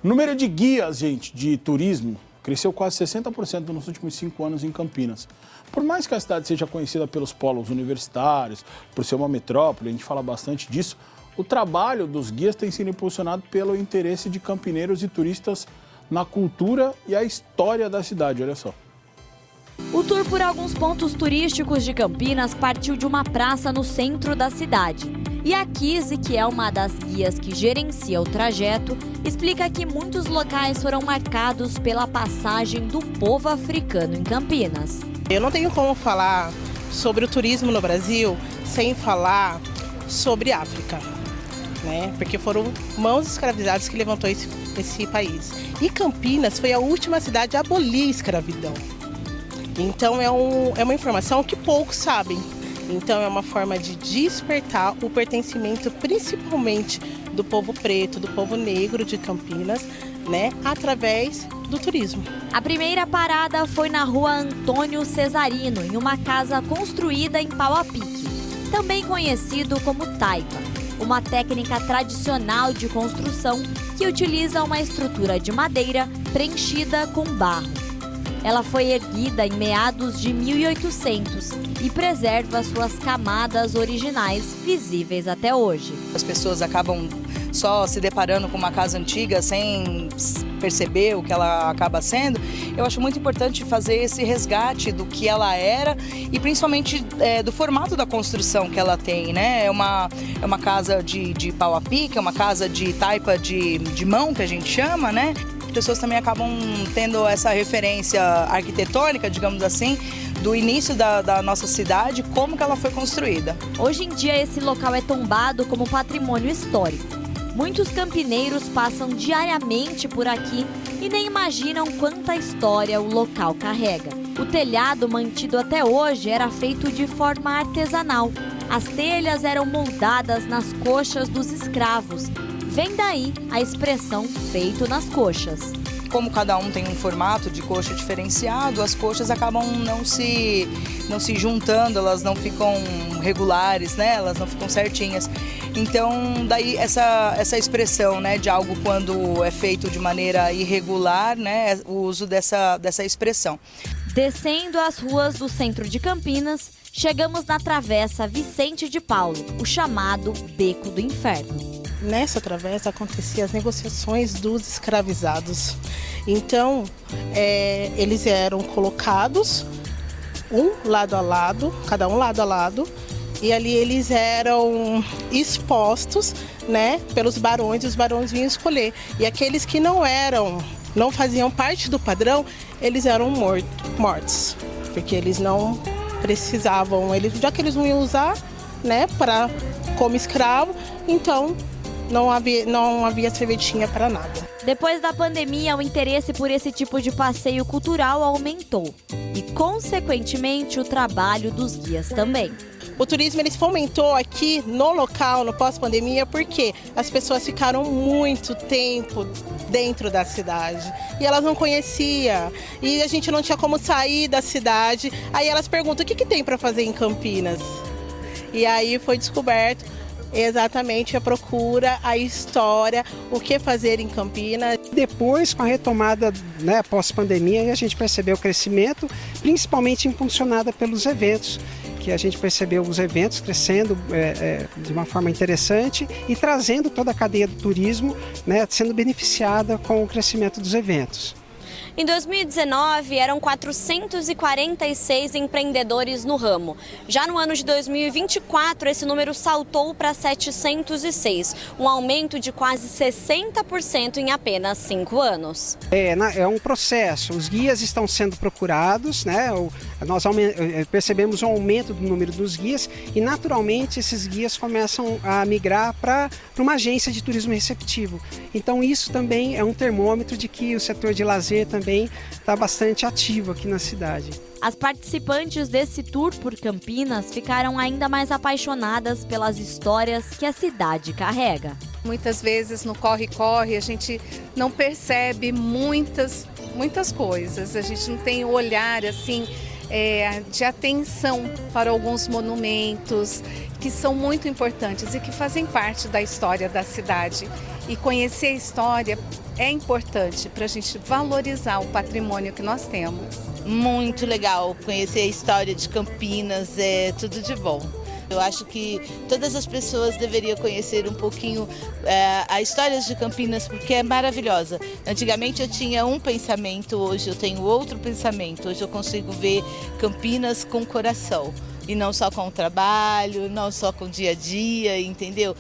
O número de guias, gente, de turismo cresceu quase 60% nos últimos 5 anos em Campinas. Por mais que a cidade seja conhecida pelos polos universitários, por ser uma metrópole, a gente fala bastante disso, o trabalho dos guias tem sido impulsionado pelo interesse de campineiros e turistas na cultura e a história da cidade, olha só. O tour por alguns pontos turísticos de Campinas partiu de uma praça no centro da cidade. E a Kizzy, que é uma das guias que gerencia o trajeto, explica que muitos locais foram marcados pela passagem do povo africano em Campinas. Eu não tenho como falar sobre o turismo no Brasil sem falar sobre África, né? Porque foram mãos escravizadas que levantou esse país. E Campinas foi a última cidade a abolir a escravidão. Então é uma informação que poucos sabem. Então é uma forma de despertar o pertencimento principalmente do povo preto, do povo negro de Campinas, né, através do turismo. A primeira parada foi na rua Antônio Cesarino, em uma casa construída em pau a pique, também conhecido como taipa, uma técnica tradicional de construção que utiliza uma estrutura de madeira preenchida com barro. Ela foi erguida em meados de 1800 e preserva suas camadas originais visíveis até hoje. As pessoas acabam só se deparando com uma casa antiga sem perceber o que ela acaba sendo. Eu acho muito importante fazer esse resgate do que ela era e principalmente do formato da construção que ela tem, né? É uma casa de pau a pique, é uma casa de taipa de mão, que a gente chama, né? As pessoas também acabam tendo essa referência arquitetônica, digamos assim, do início da nossa cidade, como que ela foi construída. Hoje em dia esse local é tombado como patrimônio histórico. Muitos campineiros passam diariamente por aqui e nem imaginam quanta história o local carrega. O telhado mantido até hoje era feito de forma artesanal. As telhas eram moldadas nas coxas dos escravos. Vem daí a expressão feito nas coxas. Como cada um tem um formato de coxa diferenciado, as coxas acabam não se juntando, elas não ficam regulares, né? Elas não ficam certinhas. Então, daí essa expressão, né, de algo quando é feito de maneira irregular, né, o uso dessa expressão. Descendo as ruas do centro de Campinas, chegamos na Travessa Vicente de Paulo, o chamado Beco do Inferno. Nessa travessa aconteciam as negociações dos escravizados. Então, eles eram colocados um lado a lado, cada um lado a lado, e ali eles eram expostos, né, pelos barões, e os barões vinham escolher. E aqueles que não faziam parte do padrão, eles eram mortos, porque eles não precisavam, já que eles não iam usar, né, como escravo, então não havia serventia para nada. Depois da pandemia, o interesse por esse tipo de passeio cultural aumentou e, consequentemente, o trabalho dos guias também. O turismo ele fomentou aqui no local, no pós-pandemia, porque as pessoas ficaram muito tempo dentro da cidade e elas não conheciam e a gente não tinha como sair da cidade. Aí elas perguntam o que tem para fazer em Campinas. E aí foi descoberto exatamente a procura, a história, o que fazer em Campinas. Depois, com a retomada, né, pós-pandemia, a gente percebeu o crescimento, principalmente impulsionada pelos eventos, que a gente percebeu os eventos crescendo de uma forma interessante e trazendo toda a cadeia do turismo, né, sendo beneficiada com o crescimento dos eventos. Em 2019, eram 446 empreendedores no ramo. Já no ano de 2024, esse número saltou para 706, um aumento de quase 60% em apenas 5 anos. É um processo, os guias estão sendo procurados, né? Nós percebemos um aumento do número dos guias e, naturalmente, esses guias começam a migrar para uma agência de turismo receptivo. Então, isso também é um termômetro de que o setor de lazer também está bastante ativo aqui na cidade. As participantes desse tour por Campinas ficaram ainda mais apaixonadas pelas histórias que a cidade carrega. Muitas vezes no corre-corre a gente não percebe muitas coisas, a gente não tem o olhar assim de atenção para alguns monumentos que são muito importantes e que fazem parte da história da cidade. E conhecer a história é importante para a gente valorizar o patrimônio que nós temos. Muito legal conhecer a história de Campinas, é tudo de bom. Eu acho que todas as pessoas deveriam conhecer um pouquinho a história de Campinas, porque é maravilhosa. Antigamente eu tinha um pensamento, hoje eu tenho outro pensamento. Hoje eu consigo ver Campinas com coração. E não só com o trabalho, não só com o dia a dia, entendeu?